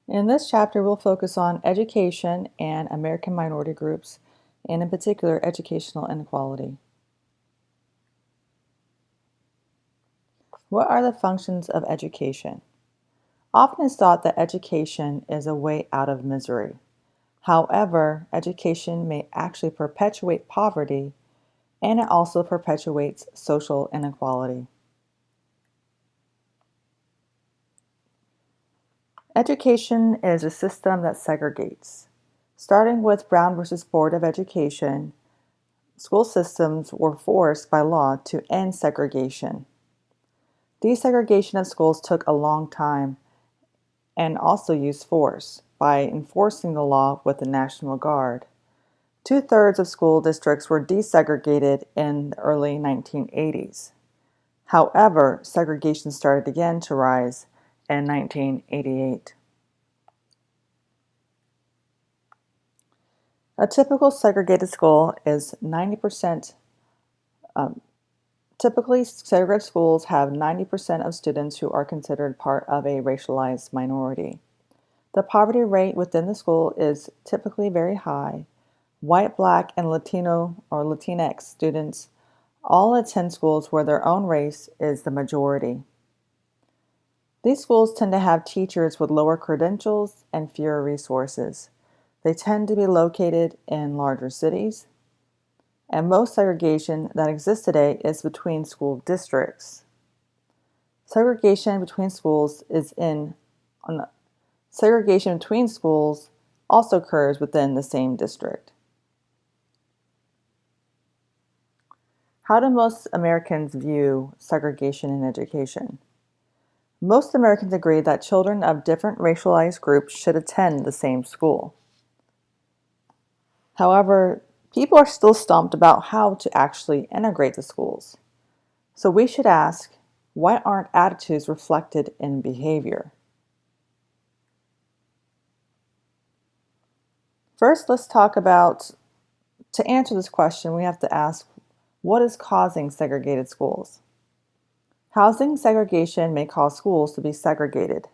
In this chapter, we'll focus on education and American minority groups, and in particular, educational inequality. What are the functions of education? Often it's thought that education is a way out of misery. However, education may actually perpetuate poverty, and it also perpetuates social inequality. Education is a system that segregates. Starting with Brown versus Board of Education, school systems were forced by law to end segregation. Desegregation of schools took a long time and also used force by enforcing the law with the National Guard. Two-thirds of school districts were desegregated in the early 1980s. However, segregation started again to rise in 1988. A typical segregated school is 90%. Typically, segregated schools have 90% of students who are considered part of a racialized minority. The poverty rate within the school is typically very high. White, Black, and Latino or Latinx students all attend schools where their own race is the majority. These schools tend to have teachers with lower credentials and fewer resources. They tend to be located in larger cities, and most segregation that exists today is between school districts. Segregation between schools segregation between schools also occurs within the same district. How do most Americans view segregation in education? Most Americans agree that children of different racialized groups should attend the same school. However, people are still stumped about how to actually integrate the schools. So we should ask, why aren't attitudes reflected in behavior? First, let's talk about, to answer this question, we have to ask, what is causing segregated schools? Housing segregation may cause schools to be segregated.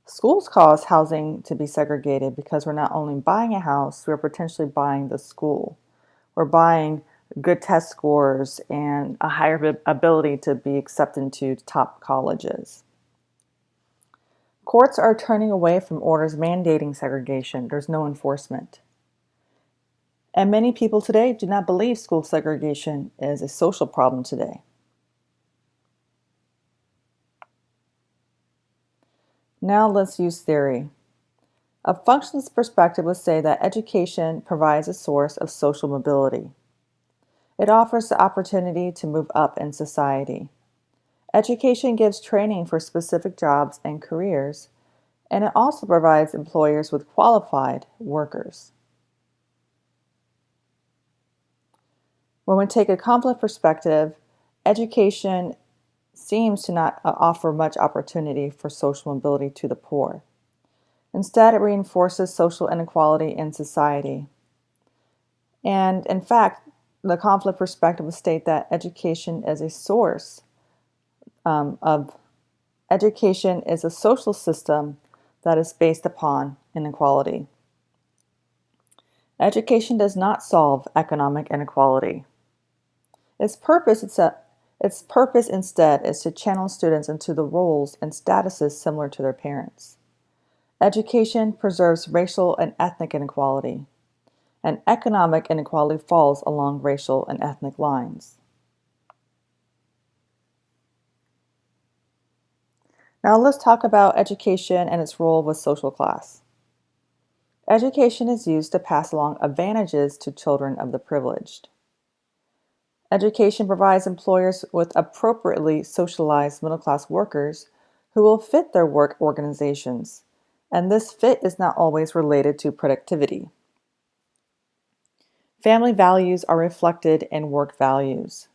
Schools cause housing to be segregated because we're not only buying a house, we're potentially buying the school. We're buying good test scores and a higher ability to be accepted into top colleges. Courts are turning away from orders mandating segregation. There's no enforcement. And many people today do not believe school segregation is a social problem today. Now let's use theory. A functionalist perspective would say that education provides a source of social mobility. It offers the opportunity to move up in society. Education gives training for specific jobs and careers, and it also provides employers with qualified workers. When we take a conflict perspective, education seems to not offer much opportunity for social mobility to the poor. Instead, it reinforces social inequality in society. And in fact, the conflict perspective would state that education is a source of education is a social system that is based upon inequality. Education does not solve economic inequality. Its purpose instead is to channel students into the roles and statuses similar to their parents. Education preserves racial and ethnic inequality, and economic inequality falls along racial and ethnic lines. Now let's talk about education and its role with social class. Education is used to pass along advantages to children of the privileged. Education provides employers with appropriately socialized middle-class workers who will fit their work organizations, and this fit is not always related to productivity. Family values are reflected in work values,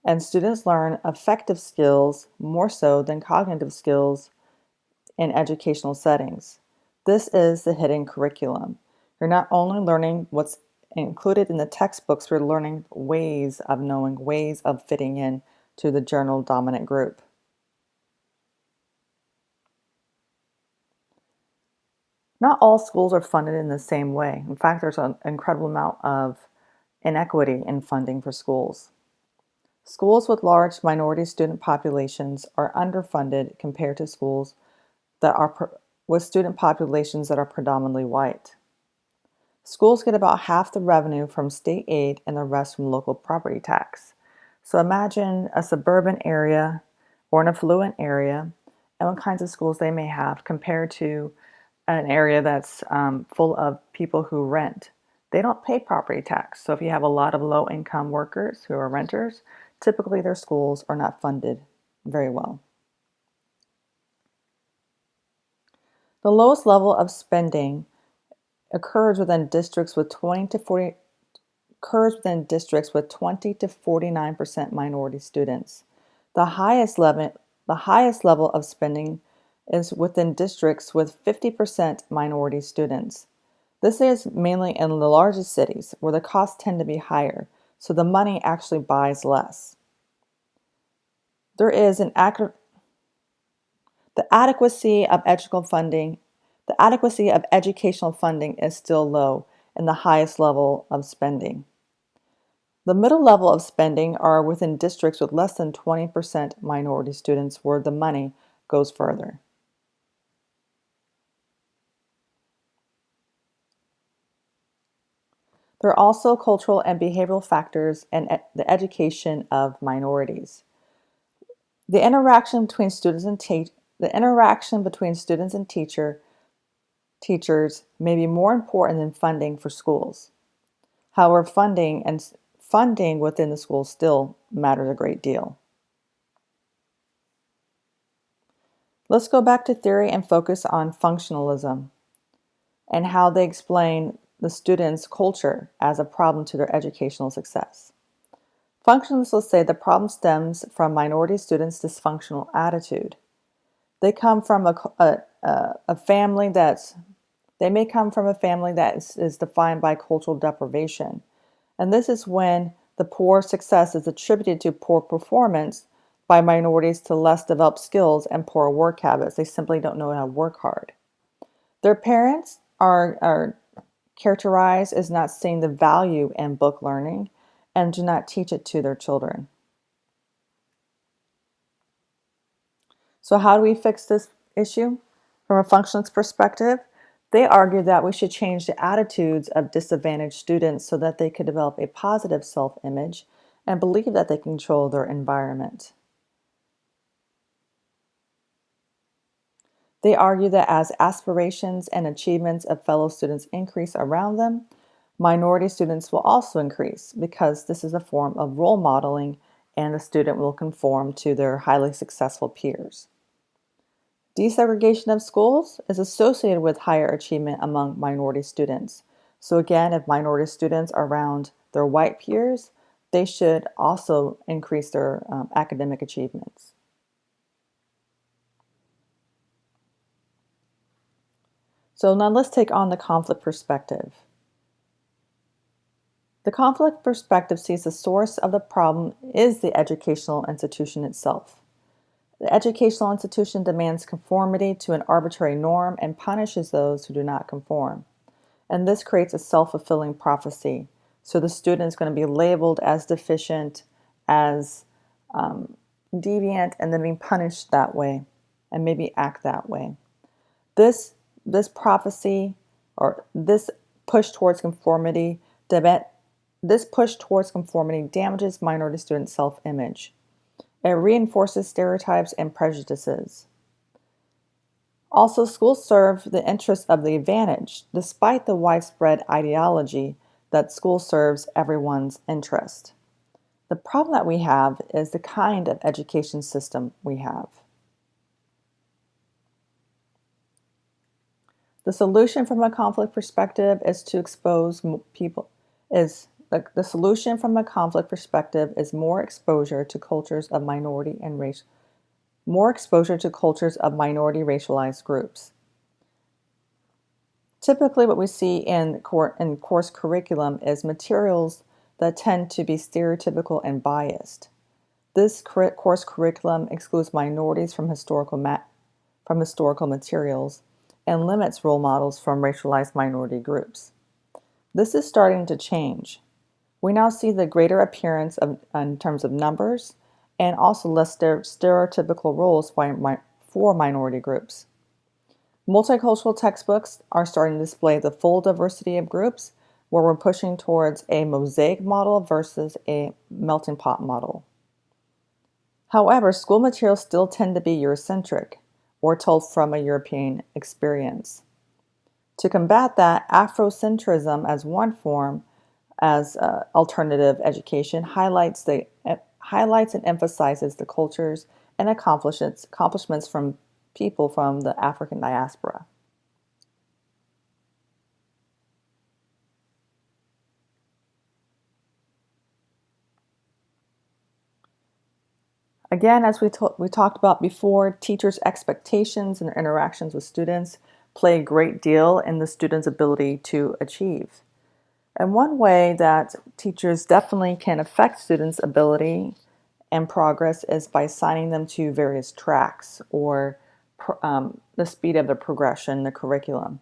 and students learn affective skills more so than cognitive skills in educational settings. This is the hidden curriculum. You're not only learning what's included in the textbooks, we're learning ways of knowing, ways of fitting in to the general dominant group. Not all schools are funded in the same way. In fact, there's an incredible amount of inequity in funding for schools. Schools with large minority student populations are underfunded compared to schools that are with student populations that are predominantly white. Schools get about half the revenue from state aid and the rest from local property tax. So imagine a suburban area or an affluent area and what kinds of schools they may have compared to an area that's full of people who rent. They don't pay property tax. So if you have a lot of low-income workers who are renters, typically their schools are not funded very well. The lowest level of spending occurs within districts with 20 to 49% minority students. The highest level of spending is within districts with 50% minority students. This is mainly in the largest cities where the costs tend to be higher, so the money actually buys less. There is the adequacy of educational funding is still low in the highest level of spending. The middle level of spending are within districts with less than 20% minority students where the money goes further. There are also cultural and behavioral factors in the education of minorities. The interaction between students and teachers may be more important than funding for schools. However, funding within the school still matters a great deal. Let's go back to theory and focus on functionalism and how they explain the students' culture as a problem to their educational success. Functionalists will say the problem stems from minority students' dysfunctional attitude. They come from a family they may come from a family that is defined by cultural deprivation. And this is when the poor success is attributed to poor performance by minorities to less developed skills and poor work habits. They simply don't know how to work hard. Their parents are characterized as not seeing the value in book learning and do not teach it to their children. So how do we fix this issue? From a functionalist perspective, they argue that we should change the attitudes of disadvantaged students so that they could develop a positive self-image and believe that they control their environment. They argue that as aspirations and achievements of fellow students increase around them, minority students will also increase because this is a form of role modeling and the student will conform to their highly successful peers. Desegregation of schools is associated with higher achievement among minority students. So again, if minority students are around their white peers, they should also increase their academic achievements. So now let's take on the conflict perspective. The conflict perspective sees the source of the problem is the educational institution itself. The educational institution demands conformity to an arbitrary norm and punishes those who do not conform. And this creates a self-fulfilling prophecy. So the student is going to be labeled as deficient, as deviant, and then being punished that way and maybe act that way. This prophecy or this push towards conformity damages minority students' self-image. It reinforces stereotypes and prejudices. Also, schools serve the interests of the advantaged, despite the widespread ideology that school serves everyone's interest. The problem that we have is the kind of education system we have. The solution from a conflict perspective is to expose people the solution from a conflict perspective is more exposure to cultures of minority and race, more exposure to cultures of minority racialized groups. Typically, what we see in course curriculum is materials that tend to be stereotypical and biased. This course curriculum excludes minorities from historical materials and limits role models from racialized minority groups. This is starting to change. We now see the greater appearance in terms of numbers and also less stereotypical roles for minority groups. Multicultural textbooks are starting to display the full diversity of groups, where we're pushing towards a mosaic model versus a melting pot model. However, school materials still tend to be Eurocentric or told from a European experience. To combat that, Afrocentrism as one form, as alternative education, highlights and emphasizes the cultures and accomplishments from people from the African diaspora. Again, as we talked about before, teachers' expectations and their interactions with students play a great deal in the student's ability to achieve. And one way that teachers definitely can affect students' ability and progress is by assigning them to various tracks or the speed of the progression, the curriculum.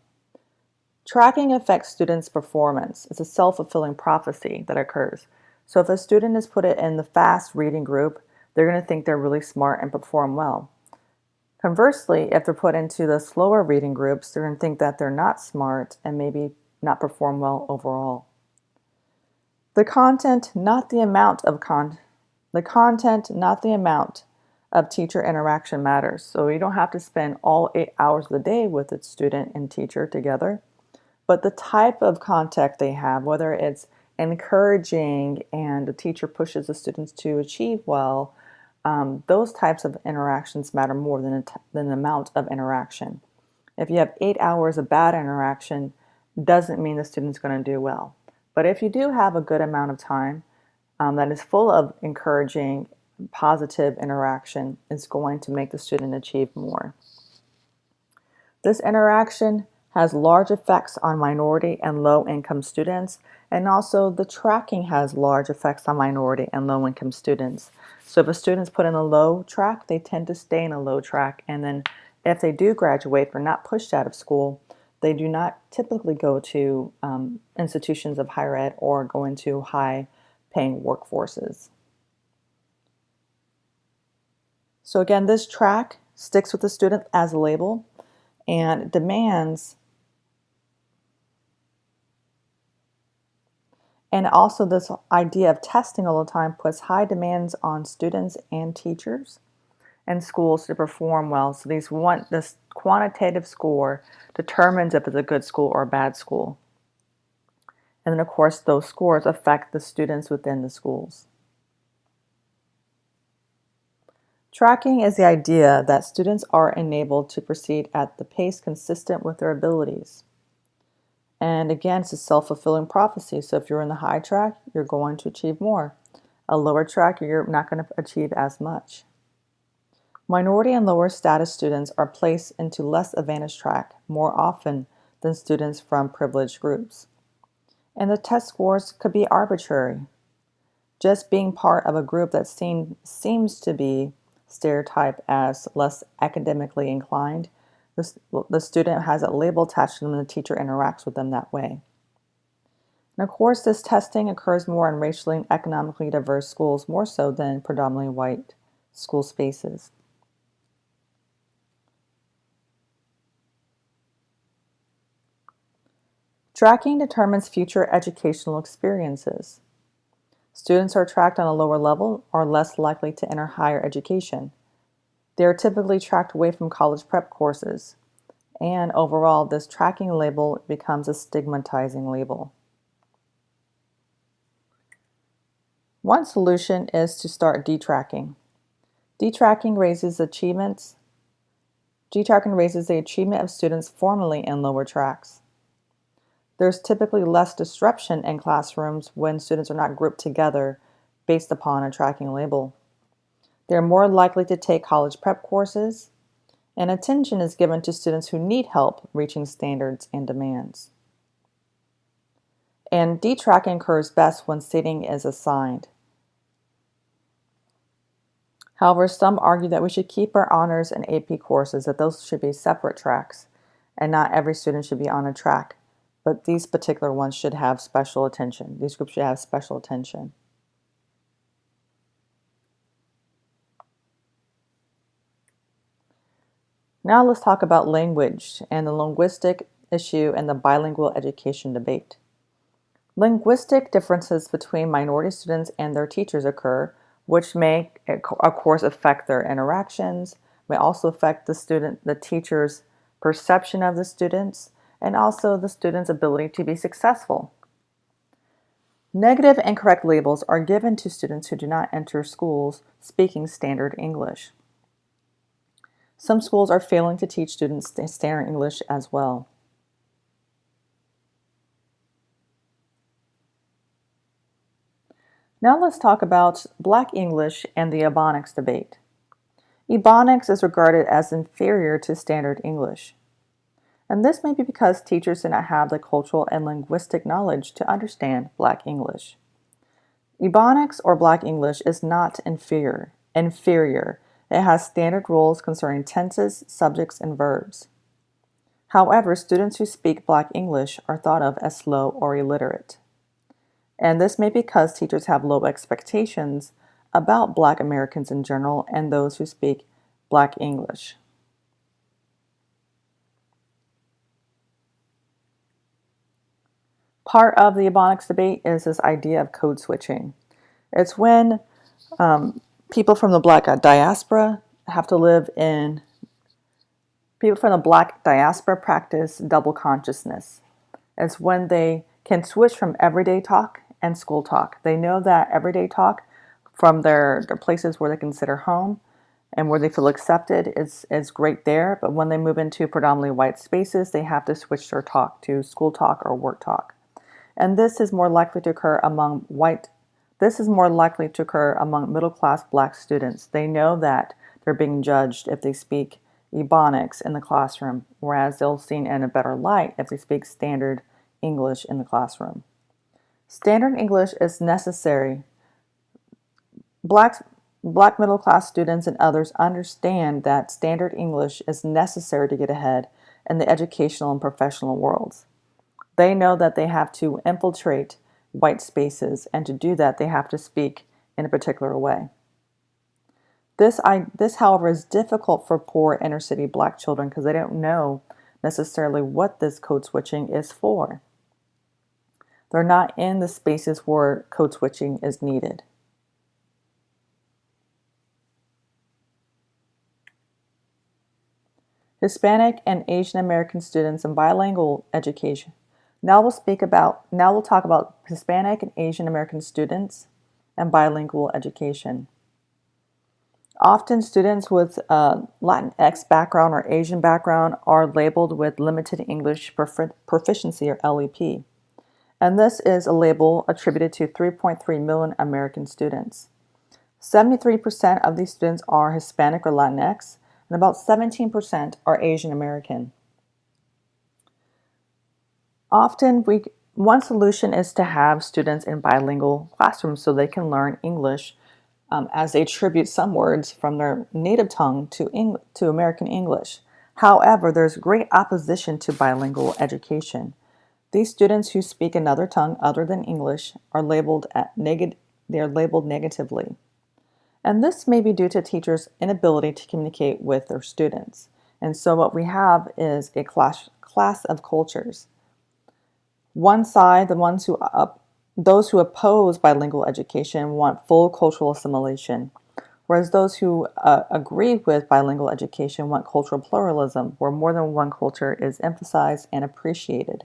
Tracking affects students' performance. It's a self-fulfilling prophecy that occurs. So if a student is put in the fast reading group, they're going to think they're really smart and perform well. Conversely, if they're put into the slower reading groups, they're going to think that they're not smart and maybe not perform well overall. The content, not the amount of teacher interaction matters. So you don't have to spend all 8 hours of the day with the student and teacher together, but the type of contact they have, whether it's encouraging and the teacher pushes the students to achieve well, those types of interactions matter more than the amount of interaction. If you have 8 hours of bad interaction, doesn't mean the student's going to do well. But if you do have a good amount of time that is full of encouraging, positive interaction, it's going to make the student achieve more. This interaction has large effects on minority and low-income students, and also the tracking has large effects on minority and low-income students. So if a student's put in a low track, they tend to stay in a low track, and then if they do graduate or not pushed out of school, they do not typically go to institutions of higher ed or go into high-paying workforces. So again, this track sticks with the student as a label and demands, and also this idea of testing all the time puts high demands on students and teachers and schools to perform well. So this quantitative score determines if it's a good school or a bad school. And then of course those scores affect the students within the schools. Tracking is the idea that students are enabled to proceed at the pace consistent with their abilities. And again, it's a self-fulfilling prophecy. So if you're in the high track, you're going to achieve more. A lower track, you're not going to achieve as much. Minority and lower status students are placed into less advantaged track more often than students from privileged groups. And the test scores could be arbitrary. Just being part of a group that seems to be stereotyped as less academically inclined, the student has a label attached to them and the teacher interacts with them that way. And of course, this testing occurs more in racially and economically diverse schools, more so than predominantly white school spaces. Tracking determines future educational experiences. Students who are tracked on a lower level are less likely to enter higher education. They are typically tracked away from college prep courses. And overall, this tracking label becomes a stigmatizing label. One solution is to start detracking. Detracking raises the achievement of students formerly in lower tracks. There's typically less disruption in classrooms when students are not grouped together based upon a tracking label. They're more likely to take college prep courses, and attention is given to students who need help reaching standards and demands. And detracking occurs best when seating is assigned. However, some argue that we should keep our honors and AP courses, that those should be separate tracks. and not every student should be on a track, but these particular ones should have special attention. These groups should have special attention. Now let's talk about language and the linguistic issue and the bilingual education debate. Linguistic differences between minority students and their teachers occur, which may, of course, affect their interactions, may also affect the teacher's perception of the students, and also the student's ability to be successful. Negative and correct labels are given to students who do not enter schools speaking standard English. Some schools are failing to teach students standard English as well. Now let's talk about Black English and the Ebonics debate. Ebonics is regarded as inferior to standard English. And this may be because teachers do not have the cultural and linguistic knowledge to understand Black English. Ebonics or Black English is not inferior. It has standard rules concerning tenses, subjects, and verbs. However, students who speak Black English are thought of as slow or illiterate. And this may be because teachers have low expectations about Black Americans in general and those who speak Black English. Part of the Ebonics debate is this idea of code switching. It's when people from the Black diaspora practice double consciousness. It's when they can switch from everyday talk and school talk. They know that everyday talk from their places where they consider home and where they feel accepted is great there, but when they move into predominantly white spaces, they have to switch their talk to school talk or work talk. And this is more likely to occur among middle-class Black students. They know that they're being judged if they speak Ebonics in the classroom, whereas they'll be seen in a better light if they speak standard English in the classroom. Standard English is necessary. Black middle-class students and others understand that standard English is necessary to get ahead in the educational and professional worlds. They know that they have to infiltrate white spaces, and to do that, they have to speak in a particular way. This, however, is difficult for poor inner-city Black children because they don't know necessarily what this code switching is for. They're not in the spaces where code switching is needed. Hispanic and Asian American students in bilingual education. Now we'll talk about Hispanic and Asian American students and bilingual education. Often students with Latinx background or Asian background are labeled with limited English proficiency or LEP. And this is a label attributed to 3.3 million American students. 73% of these students are Hispanic or Latinx, and about 17% are Asian American. Often, one solution is to have students in bilingual classrooms so they can learn English as they attribute some words from their native tongue to American English. However, there's great opposition to bilingual education. These students who speak another tongue other than English are labeled negatively. And this may be due to teachers' inability to communicate with their students. And so what we have is a class of cultures. One side, those who oppose bilingual education want full cultural assimilation, whereas those who agree with bilingual education want cultural pluralism, where more than one culture is emphasized and appreciated.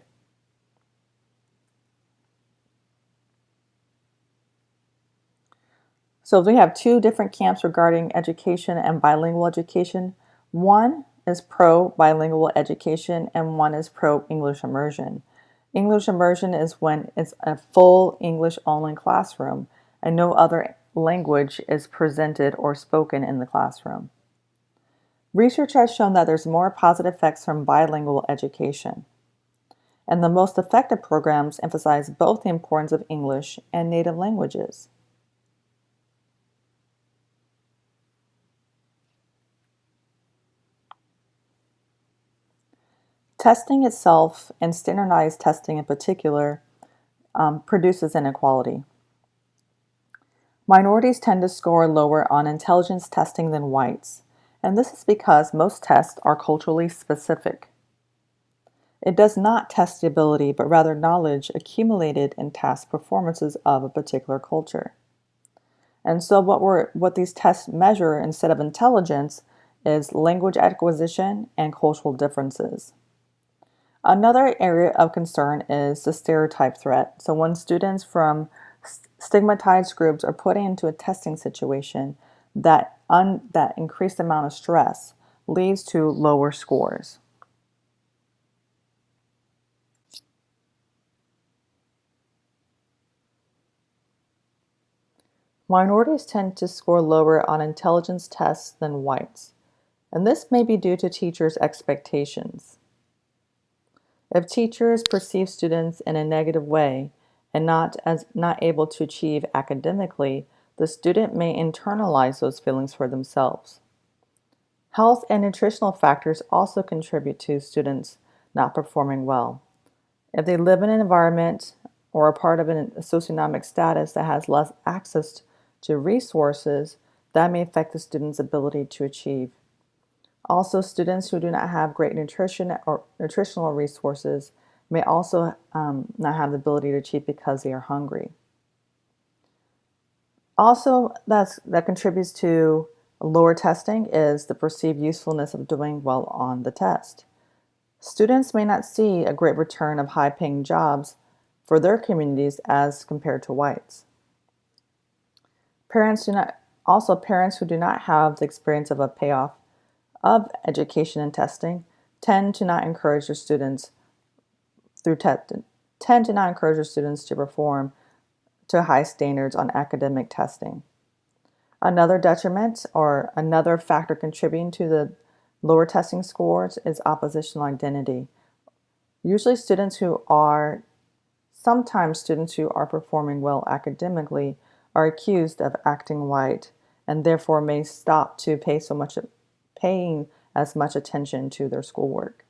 So we have two different camps regarding education and bilingual education. One is pro-bilingual education and one is pro-English immersion. English immersion is when it's a full English-only classroom and no other language is presented or spoken in the classroom. Research has shown that there's more positive effects from bilingual education. And the most effective programs emphasize both the importance of English and native languages. Testing itself, and standardized testing in particular, produces inequality. Minorities tend to score lower on intelligence testing than whites, and this is because most tests are culturally specific. It does not test the ability, but rather knowledge accumulated in task performances of a particular culture. And so what these tests measure instead of intelligence is language acquisition and cultural differences. Another area of concern is the stereotype threat. So when students from stigmatized groups are put into a testing situation, that increased amount of stress leads to lower scores. Minorities tend to score lower on intelligence tests than whites, and this may be due to teachers' expectations. If teachers perceive students in a negative way and not able to achieve academically, the student may internalize those feelings for themselves. Health and nutritional factors also contribute to students not performing well. If they live in an environment or are part of a socioeconomic status that has less access to resources, that may affect the student's ability to achieve. Also, students who do not have great nutrition or nutritional resources may also not have the ability to achieve because they are hungry. Also, that contributes to lower testing is the perceived usefulness of doing well on the test. Students may not see a great return of high-paying jobs for their communities as compared to whites. Parents who do not have the experience of a payoff of education and testing tend to not encourage their students to perform to high standards on academic testing. Another detriment or another factor contributing to the lower testing scores is oppositional identity. Sometimes students who are performing well academically are accused of acting white and therefore may stop to paying as much attention to their schoolwork.